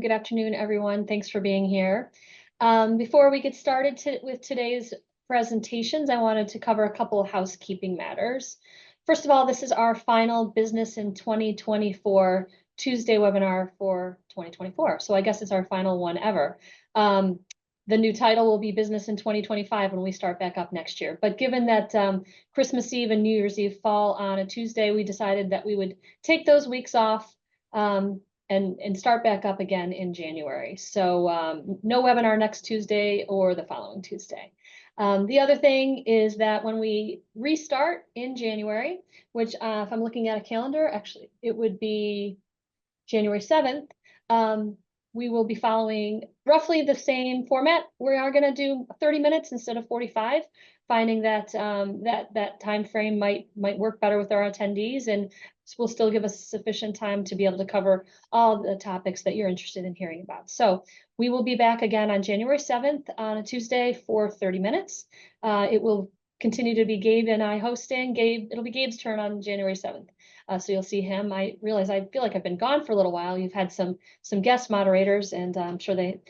Good afternoon, everyone. Thanks for being here. Before we get started with today's presentations, I wanted to cover a couple of housekeeping matters. First of all, this is our final Business in 2024 Tuesday webinar for 2024. So I guess it's our final one ever. The new title will be Business in 2025 when we start back up next year. But given that Christmas Eve and New Year's Eve fall on a Tuesday, we decided that we would take those weeks off and start back up again in January. So no webinar next Tuesday or the following Tuesday. The other thing is that when we restart in January, which if I'm looking at a calendar, actually it would be January 7th, we will be following roughly the same format. We are going to do 30 minutes instead of 45, finding that that time frame might work better with our attendees, and will still give us sufficient time to be able to cover all the topics that you're interested in hearing about. So we will be back again on January 7th on a Tuesday for 30 minutes. It will continue to be Gabe and I hosting. It'll be Gabe's turn on January 7th. So you'll see him. I realize I feel like I've been gone for a little while. You've had some guest moderators, and I'm sure they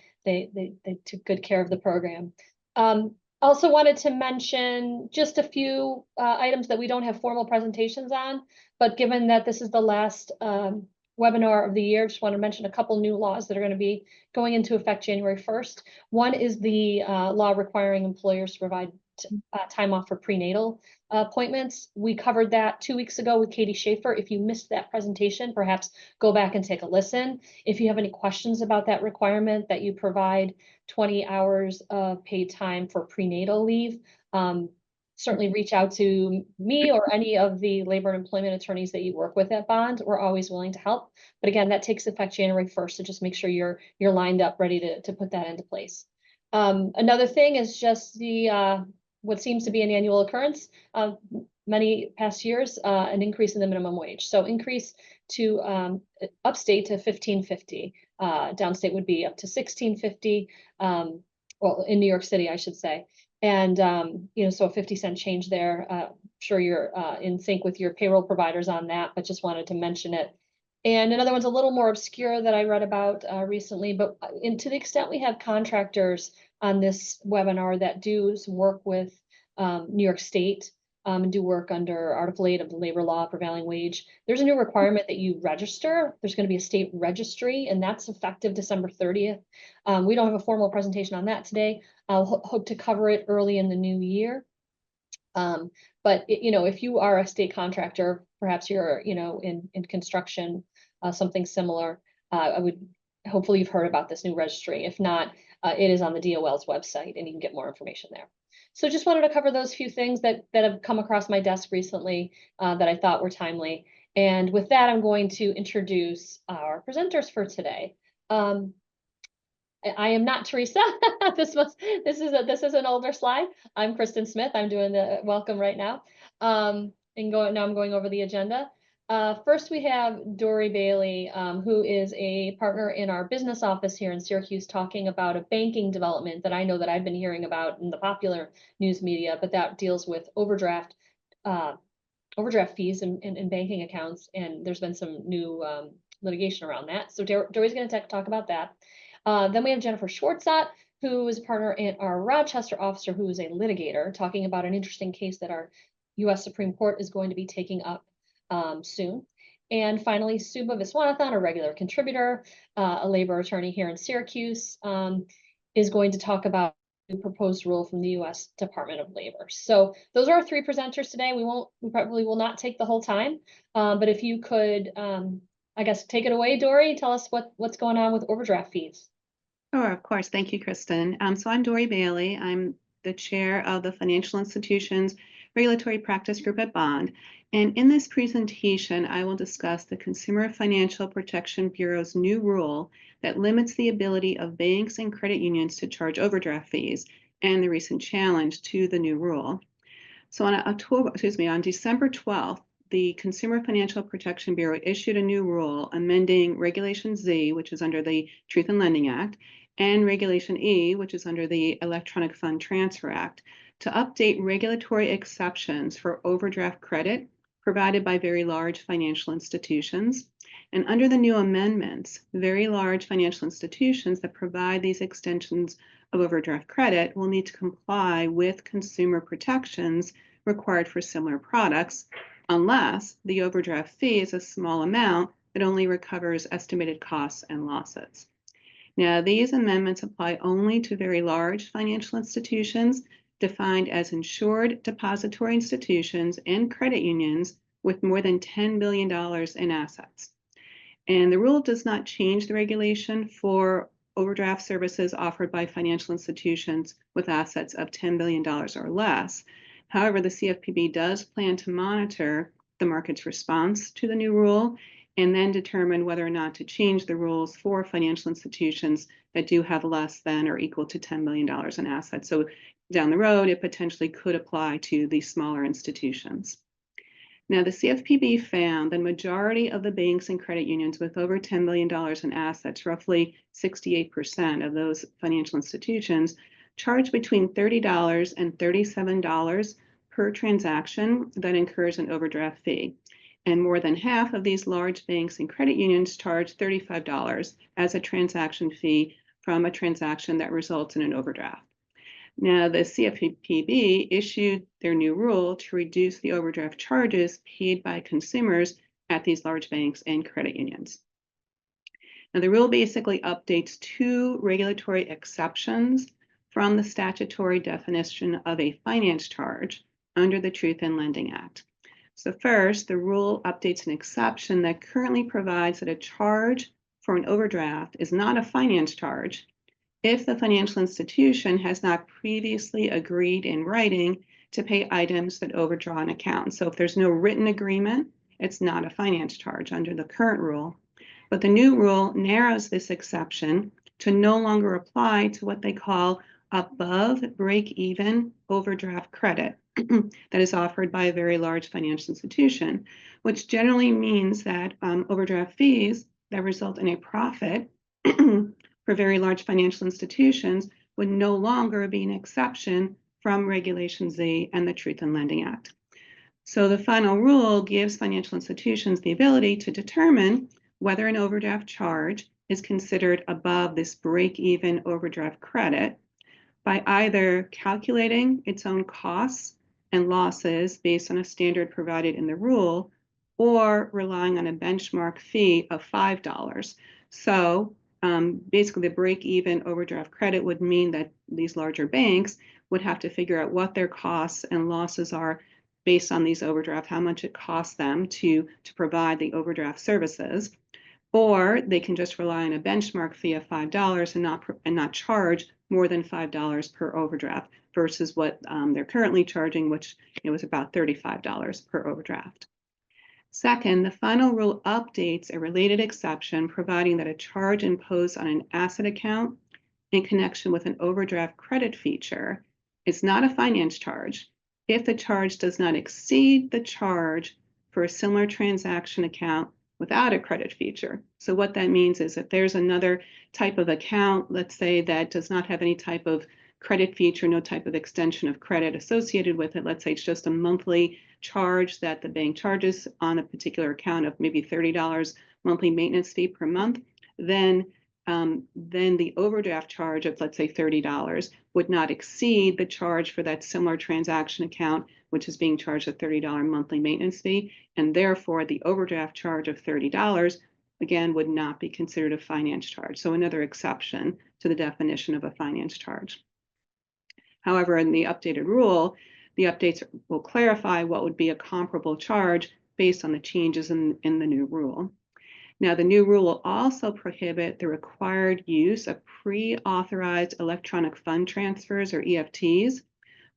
took good care of the program. Also wanted to mention just a few items that we don't have formal presentations on, but given that this is the last webinar of the year, just want to mention a couple new laws that are going to be going into effect January 1st. One is the law requiring employers to provide time off for prenatal appointments. We covered that 2 weeks ago with Katie Schaefer. If you missed that presentation, perhaps go back and take a listen. If you have any questions about that requirement that you provide 20 hours of paid time for prenatal leave, certainly reach out to me or any of the labor and employment attorneys that you work with at Bond. We're always willing to help. But again, that takes effect January 1st. So just make sure you're lined up, ready to put that into place. Another thing is just the what seems to be an annual occurrence many past years, an increase in the minimum wage. So increase to upstate to $15.50. Downstate would be up to $16.50. Well, in New York City, I should say. And, so a 50-cent change there. Sure you're in sync with your payroll providers on that, but just wanted to mention it. And another one's a little more obscure that I read about recently, but to the extent we have contractors on this webinar that do some work with New York State and do work under Article 8 of the labor law, prevailing wage, there's a new requirement that you register. There's going to be a state registry, and that's effective December 30th. We don't have a formal presentation on that today. I'll hope to cover it early in the new year. But if you are a state contractor, perhaps you're in construction, something similar, I would hopefully you've heard about this new registry. If not, it is on the DOL's website, and you can get more information there. So just wanted to cover those few things that have come across my desk recently that I thought were timely. And with that, I'm going to introduce our presenters for today. I am not Teresa. This is an older slide. I'm Kristen Smith. I'm doing the welcome right now. Now I'm going over the agenda. First, we have Dory Bailey, who is a partner in our business office here in Syracuse, talking about a banking development that I know that I've been hearing about in the popular news media, but that deals with overdraft fees in banking accounts, and there's been some new litigation around that. So Dory's going to talk about that. Then we have Jennifer Schwartzat, who is a partner in our Rochester office, who is a litigator, talking about an interesting case that our U.S. Supreme Court is going to be taking up soon. And finally, Subha Viswanathan, a regular contributor, a labor attorney here in Syracuse, is going to talk about the proposed rule from the U.S. Department of Labor. So those are our three presenters today. We probably will not take the whole time, but if you could, I guess, take it away, Dory. Tell us what's going on with overdraft fees. Sure, of course. Thank you, Kristen. So I'm Dory Bailey. I'm the chair of the Financial Institutions Regulatory Practice Group at Bond. And in this presentation, I will discuss the Consumer Financial Protection Bureau's new rule that limits the ability of banks and credit unions to charge overdraft fees and the recent challenge to the new rule. So on December 12th, the Consumer Financial Protection Bureau issued a new rule amending Regulation Z, which is under the Truth in Lending Act, and Regulation E, which is under the Electronic Fund Transfer Act, to update regulatory exceptions for overdraft credit provided by very large financial institutions. And under the new amendments, very large financial institutions that provide these extensions of overdraft credit will need to comply with consumer protections required for similar products, unless the overdraft fee is a small amount that only recovers estimated costs and losses. Now, these amendments apply only to very large financial institutions defined as insured depository institutions and credit unions with more than $10 billion in assets. And the rule does not change the regulation for overdraft services offered by financial institutions with assets of $10 billion or less. However, the CFPB does plan to monitor the market's response to the new rule and then determine whether or not to change the rules for financial institutions that do have less than or equal to $10 million in assets. So down the road, it potentially could apply to these smaller institutions. Now, the CFPB found the majority of the banks and credit unions with over $10 billion in assets, roughly 68% of those financial institutions, charge between $30 and $37 per transaction that incurs an overdraft fee. And more than half of these large banks and credit unions charge $35 as a transaction fee from a transaction that results in an overdraft. Now, the CFPB issued their new rule to reduce the overdraft charges paid by consumers at these large banks and credit unions. Now, the rule basically updates two regulatory exceptions from the statutory definition of a finance charge under the Truth in Lending Act. So first, the rule updates an exception that currently provides that a charge for an overdraft is not a finance charge if the financial institution has not previously agreed in writing to pay items that overdraw an account. So if there's no written agreement, it's not a finance charge under the current rule. But the new rule narrows this exception to no longer apply to what they call above break-even overdraft credit that is offered by a very large financial institution, which generally means that overdraft fees that result in a profit for very large financial institutions would no longer be an exception from Regulation Z and the Truth in Lending Act. So the final rule gives financial institutions the ability to determine whether an overdraft charge is considered above this break-even overdraft credit by either calculating its own costs and losses based on a standard provided in the rule or relying on a benchmark fee of $5. So basically, the break-even overdraft credit would mean that these larger banks would have to figure out what their costs and losses are based on these overdrafts, how much it costs them to provide the overdraft services, or they can just rely on a benchmark fee of $5 and not charge more than $5 per overdraft versus what they're currently charging, which was about $35 per overdraft. Second, the final rule updates a related exception, providing that a charge imposed on an asset account in connection with an overdraft credit feature is not a finance charge if the charge does not exceed the charge for a similar transaction account without a credit feature. So what that means is if there's another type of account, let's say, that does not have any type of credit feature, no type of extension of credit associated with it, let's say it's just a monthly charge that the bank charges on a particular account of maybe $30 monthly maintenance fee per month, then the overdraft charge of, let's say, $30 would not exceed the charge for that similar transaction account, which is being charged a $30 monthly maintenance fee, and therefore the overdraft charge of $30 again would not be considered a finance charge. So another exception to the definition of a finance charge. However, in the updated rule, the updates will clarify what would be a comparable charge based on the changes in the new rule. Now, the new rule will also prohibit the required use of pre-authorized electronic fund transfers, or EFTs,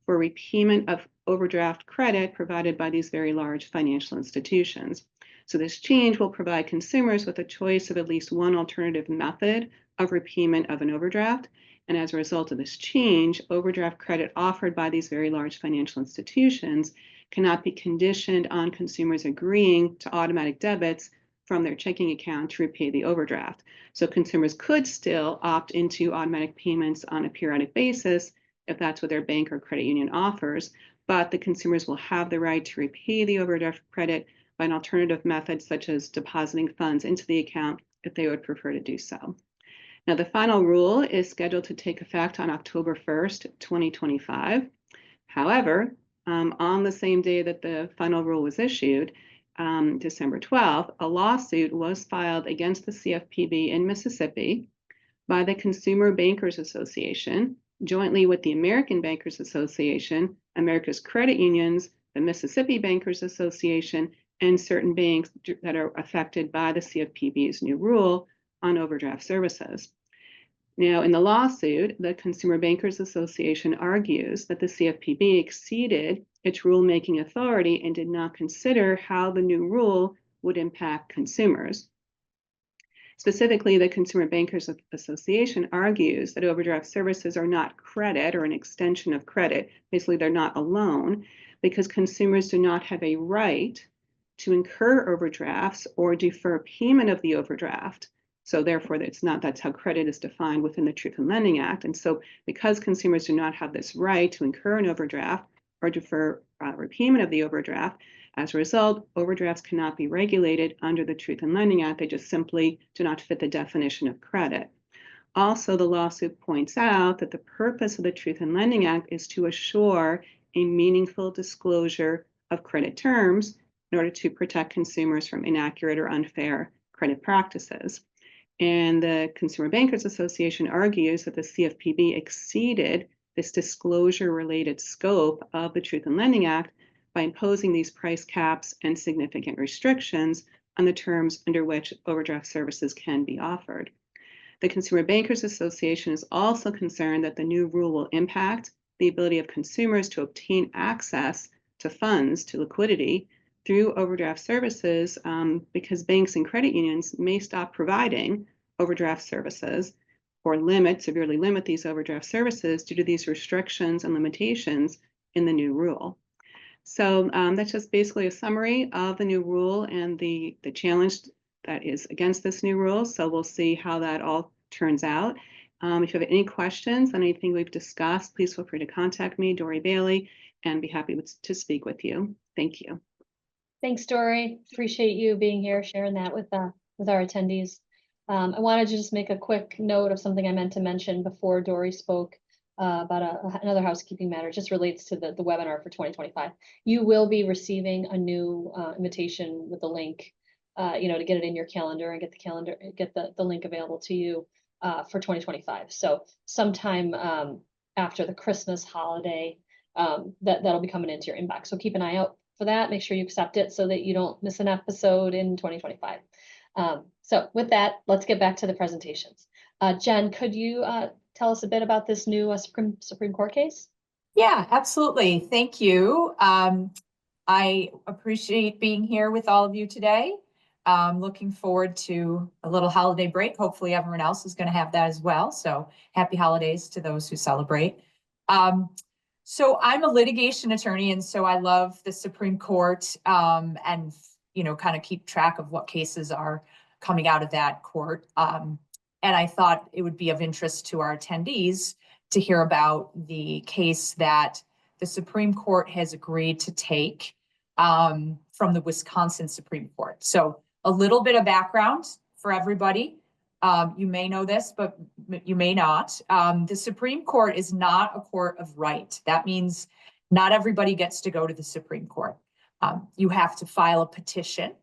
for repayment of overdraft credit provided by these very large financial institutions. So this change will provide consumers with a choice of at least one alternative method of repayment of an overdraft. And as a result of this change, overdraft credit offered by these very large financial institutions cannot be conditioned on consumers agreeing to automatic debits from their checking account to repay the overdraft. So consumers could still opt into automatic payments on a periodic basis if that's what their bank or credit union offers, but the consumers will have the right to repay the overdraft credit by an alternative method such as depositing funds into the account if they would prefer to do so. Now, the final rule is scheduled to take effect on October 1st, 2025. However, on the same day that the final rule was issued, December 12th, a lawsuit was filed against the CFPB in Mississippi by the Consumer Bankers Association, jointly with the American Bankers Association, America's Credit Unions, the Mississippi Bankers Association, and certain banks that are affected by the CFPB's new rule on overdraft services. Now, in the lawsuit, the Consumer Bankers Association argues that the CFPB exceeded its rulemaking authority and did not consider how the new rule would impact consumers. Specifically, the Consumer Bankers Association argues that overdraft services are not credit or an extension of credit. Basically, they're not a loan because consumers do not have a right to incur overdrafts or defer payment of the overdraft. So therefore, that's how credit is defined within the Truth in Lending Act. And so because consumers do not have this right to incur an overdraft or defer repayment of the overdraft, as a result, overdrafts cannot be regulated under the Truth in Lending Act. They just simply do not fit the definition of credit. Also, the lawsuit points out that the purpose of the Truth in Lending Act is to assure a meaningful disclosure of credit terms in order to protect consumers from inaccurate or unfair credit practices. And the Consumer Bankers Association argues that the CFPB exceeded this disclosure-related scope of the Truth in Lending Act by imposing these price caps and significant restrictions on the terms under which overdraft services can be offered. The Consumer Bankers Association is also concerned that the new rule will impact the ability of consumers to obtain access to funds, to liquidity, through overdraft services because banks and credit unions may stop providing overdraft services or severely limit these overdraft services due to these restrictions and limitations in the new rule. So that's just basically a summary of the new rule and the challenge that is against this new rule. So we'll see how that all turns out. If you have any questions on anything we've discussed, please feel free to contact me, Dory Bailey, and be happy to speak with you. Thank you. Thanks, Dory. Appreciate you being here, sharing that with our attendees. I wanted to just make a quick note of something I meant to mention before Dory spoke about another housekeeping matter. It just relates to the webinar for 2025. You will be receiving a new invitation with the link, to get it in your calendar and get the link available to you for 2025. So sometime after the Christmas holiday, that'll be coming into your inbox. So keep an eye out for that. Make sure you accept it so that you don't miss an episode in 2025. So with that, let's get back to the presentations. Jen, could you tell us a bit about this new Supreme Court case? Yeah, absolutely. Thank you. I appreciate being here with all of you today. Looking forward to a little holiday break. Hopefully everyone else is going to have that as well. So happy holidays to those who celebrate. So I'm a litigation attorney, and so I love the Supreme Court and, kind of keep track of what cases are coming out of that court. And I thought it would be of interest to our attendees to hear about the case that the Supreme Court has agreed to take from the Wisconsin Supreme Court. So a little bit of background for everybody. You may know this, but you may not. The Supreme Court is not a court of right. That means not everybody gets to go to the Supreme Court. You have to file a petition,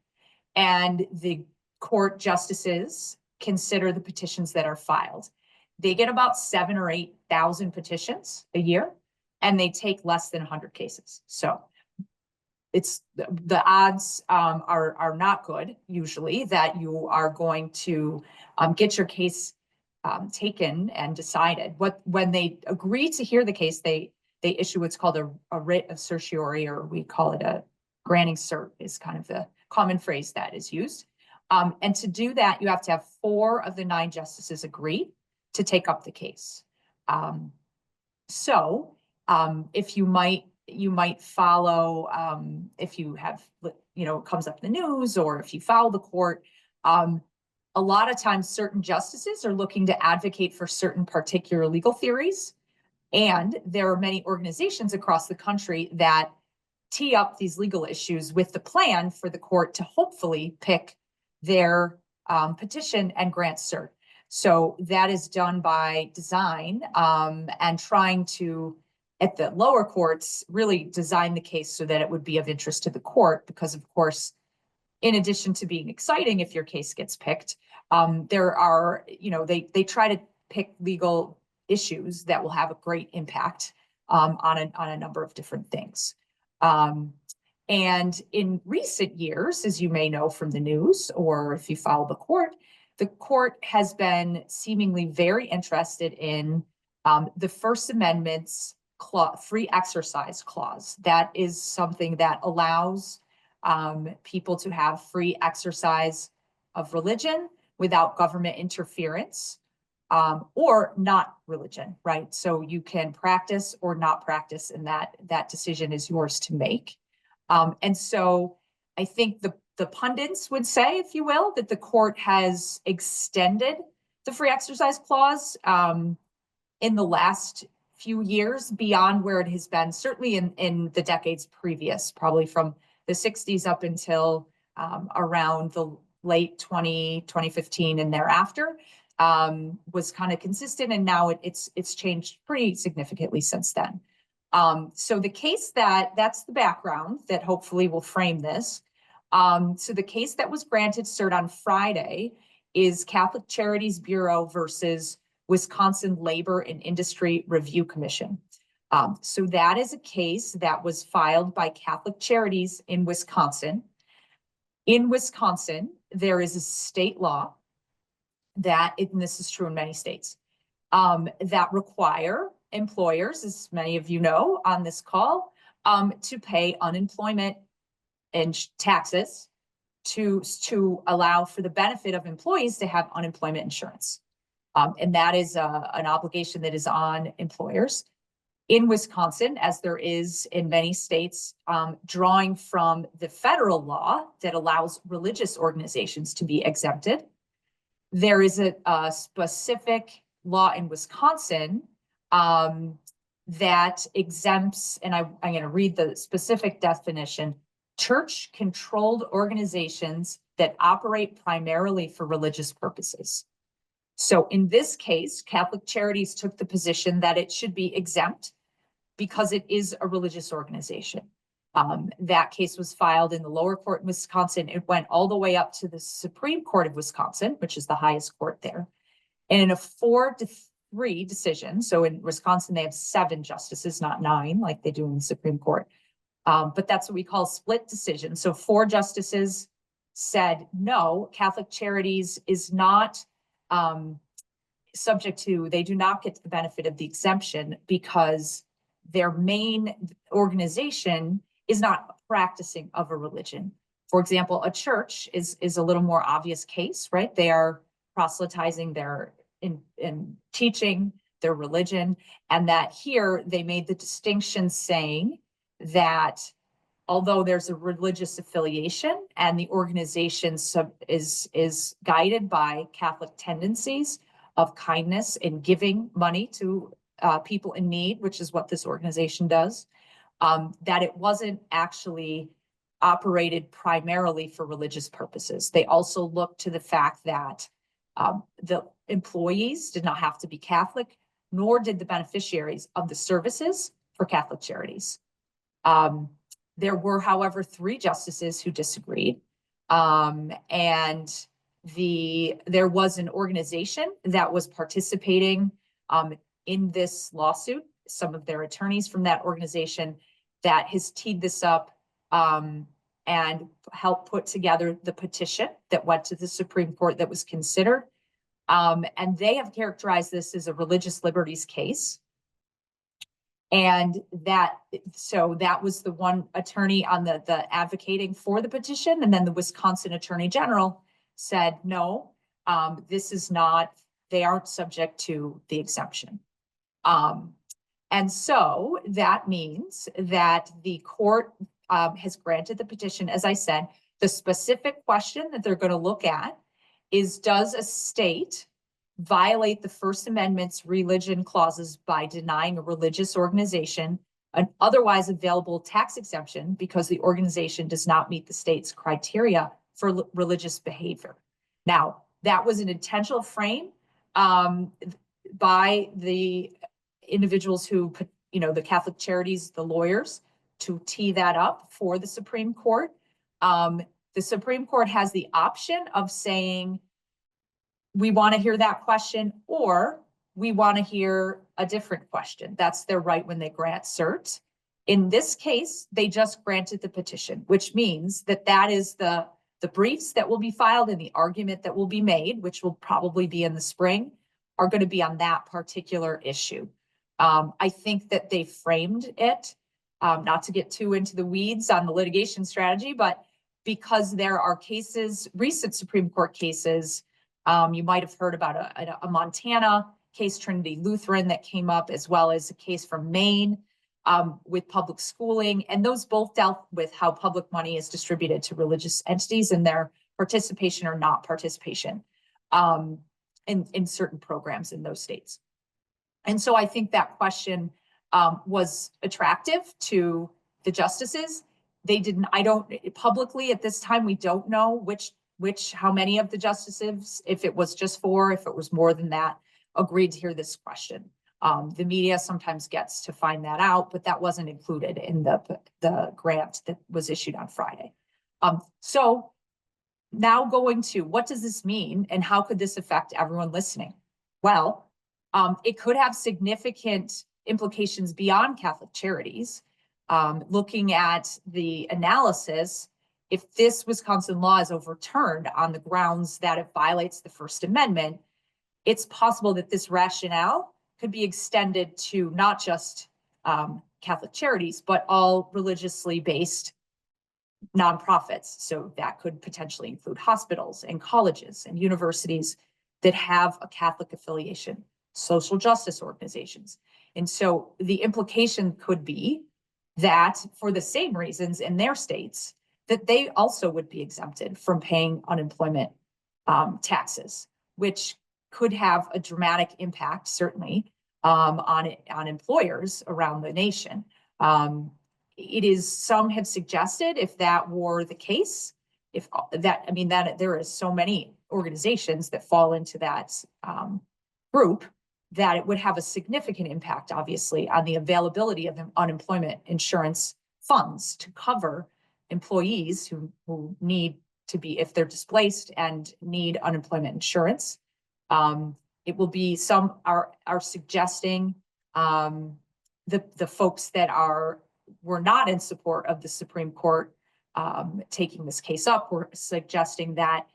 and the court justices consider the petitions that are filed. They get about 7,000 or 8,000 petitions a year, and they take less than 100 cases. So the odds are not good usually that you are going to get your case taken and decided. When they agree to hear the case, they issue what's called a writ of certiorari, or we call it a granting cert, is kind of the common phrase that is used. And to do that, you have to have 4 of the 9 justices agree to take up the case. If you might follow, if you have, it comes up in the news, or if you follow the court, a lot of times certain justices are looking to advocate for certain particular legal theories. And there are many organizations across the country that tee up these legal issues with the plan for the court to hopefully pick their petition and grant cert. So that is done by design, and trying to, at the lower courts, really design the case so that it would be of interest to the court, because of course, in addition to being exciting if your case gets picked, there are, they try to pick legal issues that will have a great impact on a number of different things. And in recent years, as you may know from the news, or if you follow the court has been seemingly very interested in the First Amendment's free exercise clause. That is something that allows people to have free exercise of religion without government interference, or not religion, right? So you can practice or not practice, and that decision is yours to make. And so I think the pundits would say, if you will, that the court has extended the free exercise clause in the last few years beyond where it has been, certainly in the decades previous, probably from the 60s up until around the late 2015 and thereafter, was kind of consistent, and now it's changed pretty significantly since then. So the case that's the background that hopefully will frame this. So the case that was granted cert on Friday is Catholic Charities Bureau versus Wisconsin Labor and Industry Review Commission. So that is a case that was filed by Catholic Charities in Wisconsin. In Wisconsin, there is a state law that, and this is true in many states, that require employers, as many of you know on this call, to pay unemployment and taxes to allow for the benefit of employees to have unemployment insurance. And that is an obligation that is on employers. In Wisconsin, as there is in many states, drawing from the federal law that allows religious organizations to be exempted, there is a specific law in Wisconsin that exempts, and I'm going to read the specific definition: church-controlled organizations that operate primarily for religious purposes. So in this case, Catholic Charities took the position that it should be exempt because it is a religious organization. That case was filed in the lower court in Wisconsin. It went all the way up to the Supreme Court of Wisconsin, which is the highest court there. And in a 4-3 decision, so in Wisconsin, they have 7 justices, not 9, like they do in the Supreme Court. But that's what we call split decision. So 4 justices said, no, Catholic Charities is not subject to, they do not get the benefit of the exemption because their main organization is not practicing of a religion. For example, a church is a little more obvious case, right? They are proselytizing their in teaching their religion, and that here they made the distinction saying that although there's a religious affiliation and the organization is guided by Catholic tendencies of kindness and giving money to people in need, which is what this organization does, that it wasn't actually operated primarily for religious purposes. They also looked to the fact that the employees did not have to be Catholic, nor did the beneficiaries of the services for Catholic Charities. There were, however, 3 justices who disagreed, and there was an organization that was participating in this lawsuit. Some of their attorneys from that organization that has teed this up and helped put together the petition that went to the Supreme Court that was considered. And they have characterized this as a religious liberties case. And that was the one attorney on the advocating for the petition. And then the Wisconsin Attorney General said, no, this is not, they aren't subject to the exemption. And so that means that the court has granted the petition. As I said, the specific question that they're going to look at is, does a state violate the First Amendment's religion clauses by denying a religious organization an otherwise available tax exemption because the organization does not meet the state's criteria for religious behavior. Now, that was an intentional frame by the individuals who put, the Catholic Charities, the lawyers, to tee that up for the Supreme Court. The Supreme Court has the option of saying, we want to hear that question, or we want to hear a different question. That's their right when they grant cert. In this case, they just granted the petition, which means that that is the briefs that will be filed and the argument that will be made, which will probably be in the spring, are going to be on that particular issue. I think that they framed it, not to get too into the weeds on the litigation strategy, but because there are cases, recent Supreme Court cases, you might have heard about a Montana case, Trinity Lutheran, that came up, as well as a case from Maine with public schooling. And those both dealt with how public money is distributed to religious entities and their participation or not participation in certain programs in those states. And so I think that question was attractive to the justices. They didn't, publicly at this time, we don't know how many of the justices, if it was just 4, if it was more than that, agreed to hear this question. The media sometimes gets to find that out, but that wasn't included in the grant that was issued on Friday. So now going to, what does this mean and how could this affect everyone listening? Well, it could have significant implications beyond Catholic Charities. Looking at the analysis, if this Wisconsin law is overturned on the grounds that it violates the First Amendment, it's possible that this rationale could be extended to not just Catholic Charities, but all religiously based nonprofits. So that could potentially include hospitals and colleges and universities that have a Catholic affiliation, social justice organizations. And so the implication could be that for the same reasons in their states, that they also would be exempted from paying unemployment taxes, which could have a dramatic impact, certainly, on employers around the nation. Some have suggested, if that were the case, that there is so many organizations that fall into that group, that it would have a significant impact, obviously, on the availability of unemployment insurance funds to cover employees who need to be, if they're displaced and need unemployment insurance. It will be, some are suggesting, the folks that were not in support of the Supreme Court taking this case up, were suggesting that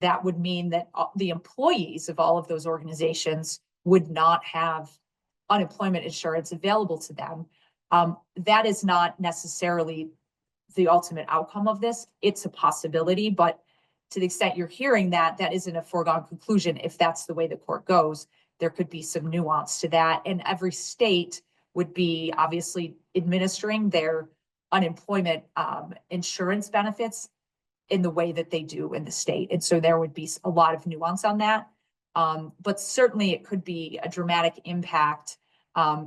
that would mean that the employees of all of those organizations would not have unemployment insurance available to them. That is not necessarily the ultimate outcome of this. It's a possibility, but to the extent you're hearing that, that isn't a foregone conclusion. If that's the way the court goes, there could be some nuance to that. And every state would be obviously administering their unemployment insurance benefits in the way that they do in the state. And so there would be a lot of nuance on that. But certainly it could be a dramatic impact.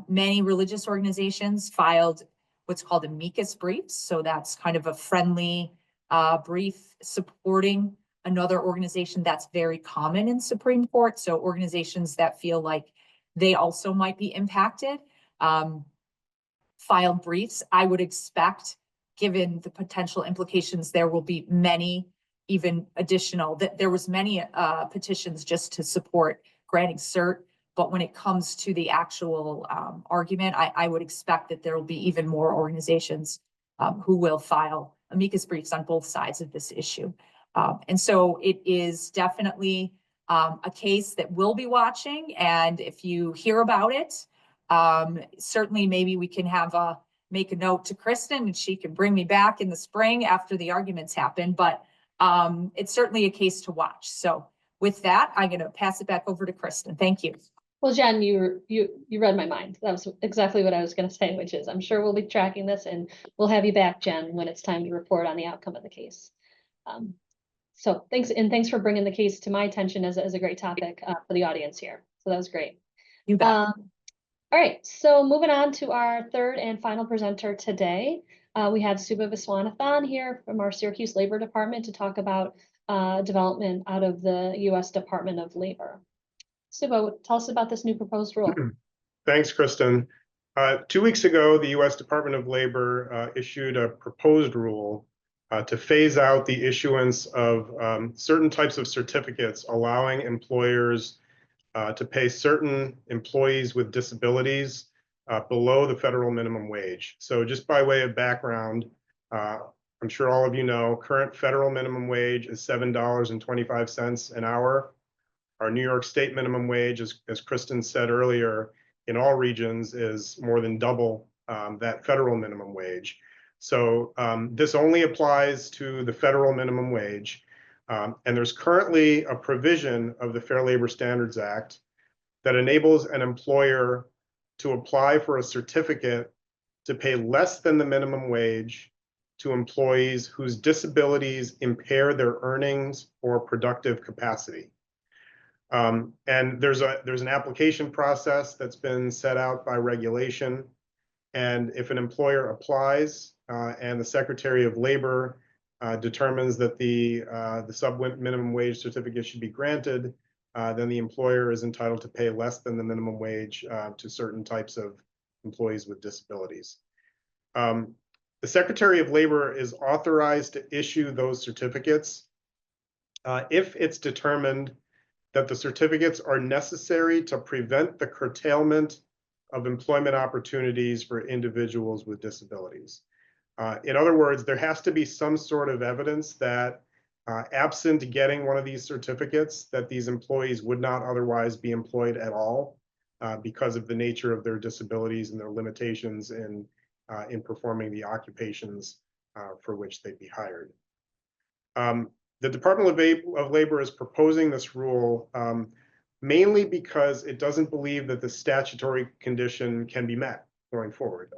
Many religious organizations filed what's called amicus briefs. So that's kind of a friendly brief supporting another organization. That's very common in Supreme Court. So organizations that feel like they also might be impacted filed briefs. I would expect, given the potential implications, there will be many, even additional, that there was many petitions just to support granting cert. But when it comes to the actual argument, I would expect that there will be even more organizations who will file amicus briefs on both sides of this issue. And so it is definitely a case that we'll be watching. And if you hear about it, certainly maybe we can make a note to Kristen and she can bring me back in the spring after the arguments happen. But it's certainly a case to watch. So with that, I'm going to pass it back over to Kristen. Thank you. Well, Jen, you read my mind. That was exactly what I was going to say, which is I'm sure we'll be tracking this and we'll have you back, Jen, when it's time to report on the outcome of the case. So thanks for bringing the case to my attention as a great topic for the audience here. So that was great. You bet. All right, so moving on to our third and final presenter today. We have Subha Viswanathan here from our Syracuse Labor Department to talk about development out of the U.S. Department of Labor. Subha, tell us about this new proposed rule. Thanks, Kristen. 2 weeks ago, the U.S. Department of Labor issued a proposed rule to phase out the issuance of certain types of certificates, allowing employers to pay certain employees with disabilities below the federal minimum wage. So just by way of background, I'm sure all of you know, current federal minimum wage is $7.25 an hour. Our New York State minimum wage, as Kristen said earlier, in all regions is more than double that federal minimum wage. So this only applies to the federal minimum wage. And there's currently a provision of the Fair Labor Standards Act that enables an employer to apply for a certificate to pay less than the minimum wage to employees whose disabilities impair their earnings or productive capacity. And there's an application process that's been set out by regulation. And if an employer applies and the Secretary of Labor determines that the sub-minimum wage certificate should be granted, then the employer is entitled to pay less than the minimum wage to certain types of employees with disabilities. The Secretary of Labor is authorized to issue those certificates if it's determined that the certificates are necessary to prevent the curtailment of employment opportunities for individuals with disabilities. In other words, there has to be some sort of evidence that absent getting one of these certificates, that these employees would not otherwise be employed at all because of the nature of their disabilities and their limitations in performing the occupations for which they'd be hired. The Department of Labor is proposing this rule mainly because it doesn't believe that the statutory condition can be met going forward.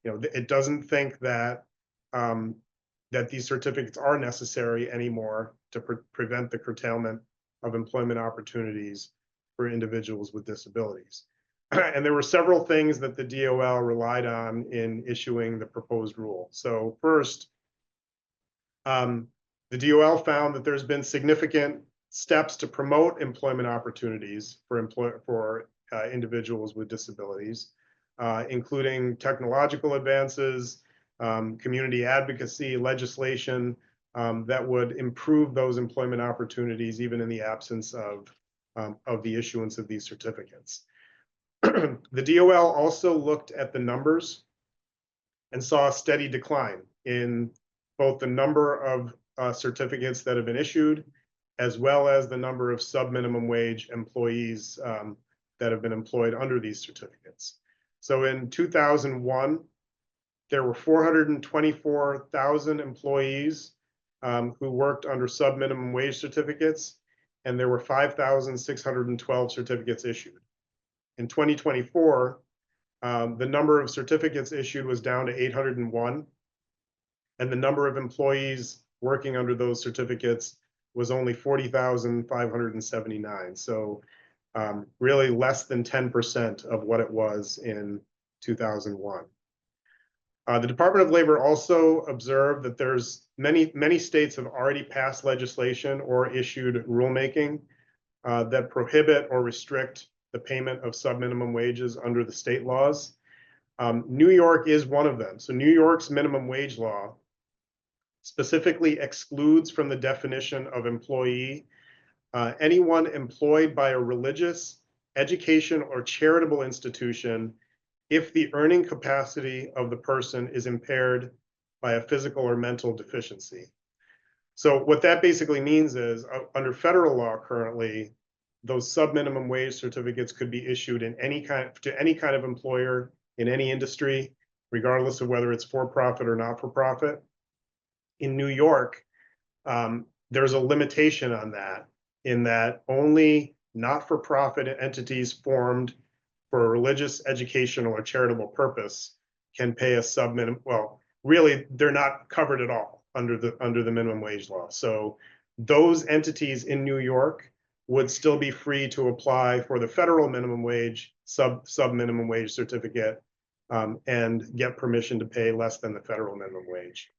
It doesn't think that that these certificates are necessary anymore to prevent the curtailment of employment opportunities for individuals with disabilities. And there were several things that the DOL relied on in issuing the proposed rule. So first, the DOL found that there's been significant steps to promote employment opportunities for individuals with disabilities, including technological advances, community advocacy, legislation that would improve those employment opportunities even in the absence of the issuance of these certificates. The DOL also looked at the numbers and saw a steady decline in both the number of certificates that have been issued, as well as the number of sub-minimum wage employees that have been employed under these certificates. So in 2001, there were 424,000 employees who worked under sub-minimum wage certificates, and there were 5,612 certificates issued. In 2024, the number of certificates issued was down to 801, and the number of employees working under those certificates was only 40,579. So really less than 10% of what it was in 2001. The Department of Labor also observed that there's many states have already passed legislation or issued rulemaking that prohibit or restrict the payment of sub-minimum wages under the state laws. New York is one of them. So New York's minimum wage law specifically excludes from the definition of employee anyone employed by a religious, education, or charitable institution if the earning capacity of the person is impaired by a physical or mental deficiency. So what that basically means is under federal law currently, those sub-minimum wage certificates could be issued in to any kind of employer in any industry, regardless of whether it's for-profit or not-for-profit. In New York, there's a limitation on that, in that only not-for-profit entities formed for a religious, educational, or charitable purpose can pay a sub-minimum. Well, really, they're not covered at all under the minimum wage law. So those entities in New York would still be free to apply for the federal minimum wage, sub minimum wage certificate, and get permission to pay less than the federal minimum wage.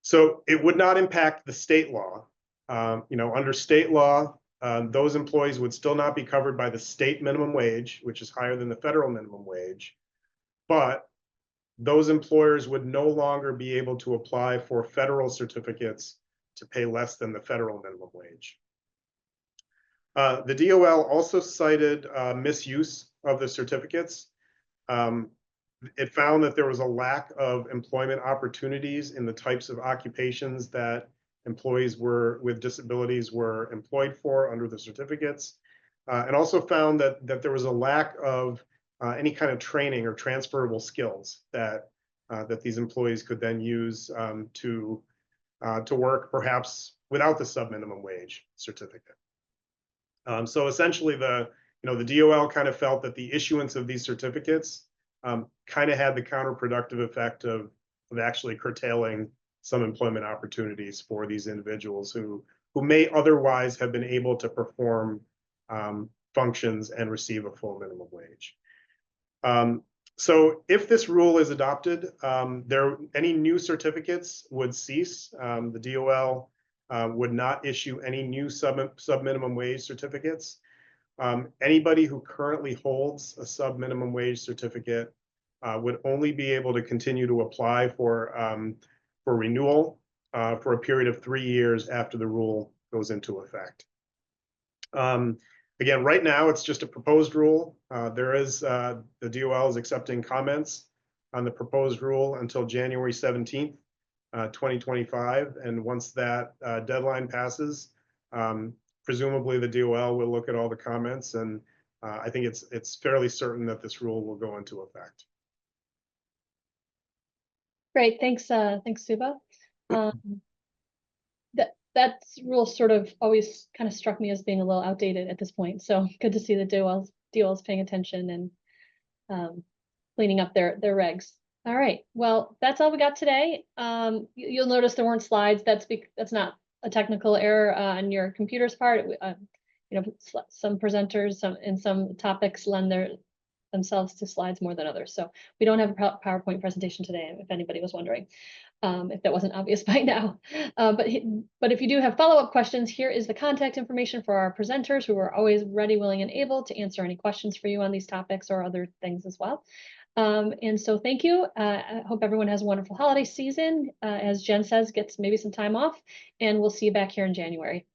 So it would not impact the state law. Under state law, those employees would still not be covered by the state minimum wage, which is higher than the federal minimum wage, but those employers would no longer be able to apply for federal certificates to pay less than the federal minimum wage. The DOL also cited misuse of the certificates. It found that there was a lack of employment opportunities in the types of occupations that employees with disabilities were employed for under the certificates, and also found that there was a lack of any kind of training or transferable skills that these employees could then use to work perhaps without the sub-minimum wage certificate. So essentially, the DOL kind of felt that the issuance of these certificates kind of had the counterproductive effect of actually curtailing some employment opportunities for these individuals who may otherwise have been able to perform functions and receive a full minimum wage. So if this rule is adopted, any new certificates would cease. The DOL would not issue any new sub-minimum wage certificates. Anybody who currently holds a sub-minimum wage certificate would only be able to continue to apply for renewal for a period of 3 years after the rule goes into effect. Again, right now it's just a proposed rule. The DOL is accepting comments on the proposed rule until January 17th, 2025. And once that deadline passes, presumably the DOL will look at all the comments, and I think it's fairly certain that this rule will go into effect. Great, thanks, Suba. That rule sort of always kind of struck me as being a little outdated at this point. So good to see the DOL's paying attention and cleaning up their regs. All right, well, that's all we got today. You'll notice there weren't slides. That's not a technical error on your computer's part. Some presenters in some topics lend themselves to slides more than others. So we don't have a PowerPoint presentation today, if anybody was wondering, if that wasn't obvious by now. But if you do have follow-up questions, here is the contact information for our presenters, who are always ready, willing, and able to answer any questions for you on these topics or other things as well. And so thank you. I hope everyone has a wonderful holiday season. As Jen says, gets maybe some time off, and we'll see you back here in January.